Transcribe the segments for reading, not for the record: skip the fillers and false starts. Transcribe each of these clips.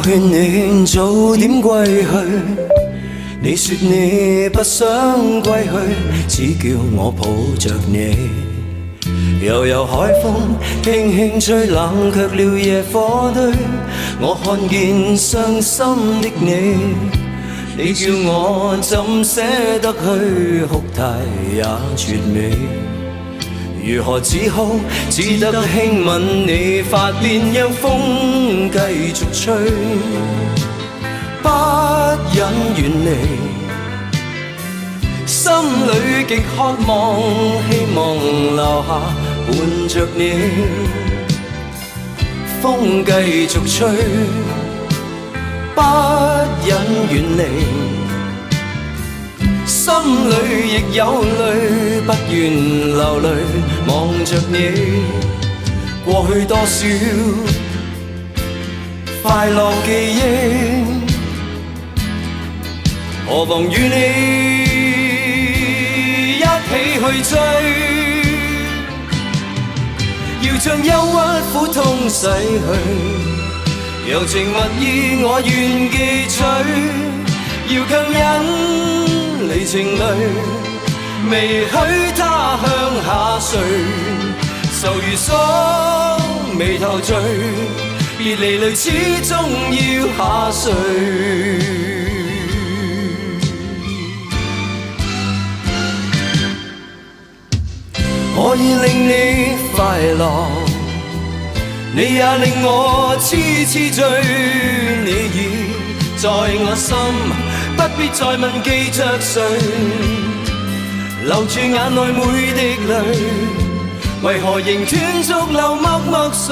我勸你早點歸去，你說你不想歸去，只叫我抱着你。悠悠海風輕輕吹，冷卻了夜火堆。我看見傷心的你，你叫我怎捨得去，哭態也絕美。如何止哭，只得輕吻你髮邊，讓風繼續吹，不忍遠離。心裏極渴望，希望留下伴着你。風繼續吹，不忍遠離。心裏亦有淚，不願流淚望着你。過去多少快樂記憶，何妨與你一起去追，要將憂鬱苦痛洗去，柔情蜜意我願記取，要強忍離情淚，未許他向下垂，愁如鎖眉頭聚，別離淚始終要下垂。我已令你快樂，你也令我痴痴醉，你已在我心，不必再問記着誰，留住眼內每滴淚，為何仍斷續流默默睡？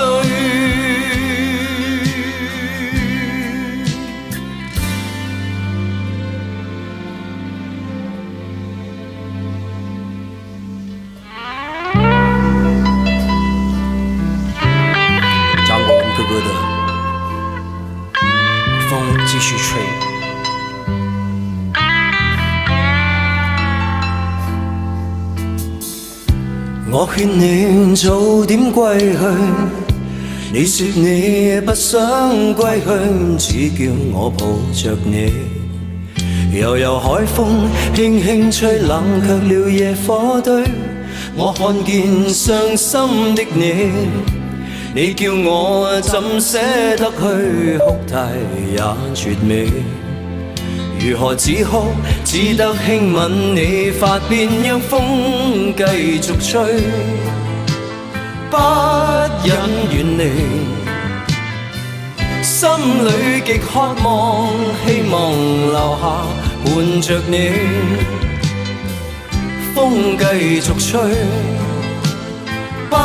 哥的風繼續吹，我勸你早點歸去，你說你不想歸去，只叫我抱着你。悠悠海風輕輕吹，冷卻了夜火堆。我看見傷心的你，你叫我怎捨得去，哭態也絕美。如何止哭，只得輕吻你髮邊，讓風繼續吹，不忍遠離。心裏極渴望，希望留下伴着你。風繼續吹，不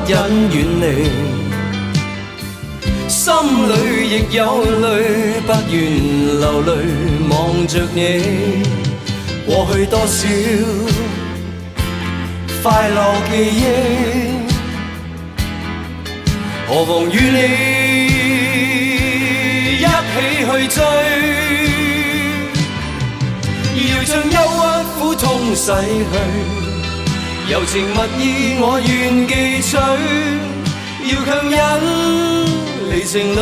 忍遠離，心裏亦有淚，不願流淚望着你。過去多少快樂記憶，何妨與你一起去追，要將憂鬱苦痛洗去，柔情蜜意我願記取，要強忍離情淚，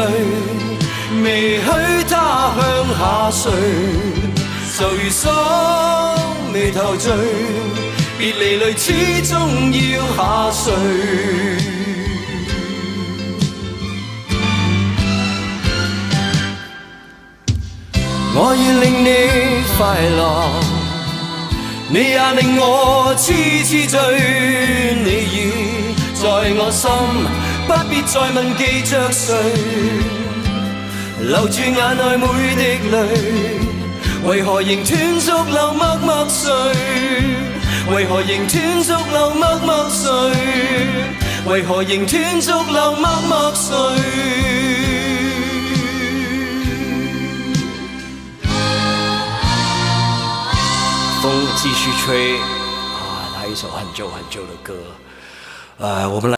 未許他向下垂，愁如鎖眉頭聚，別離淚始終要下垂。我已令你快樂，你也令我痴痴醉，你已在我心，不必再問記着誰，留住眼內每滴淚，為何仍斷續流默默睡？為何仍斷續流默默睡？為何仍斷續流默默睡？風繼續吹啊，來一首很舊很舊的歌，我們來。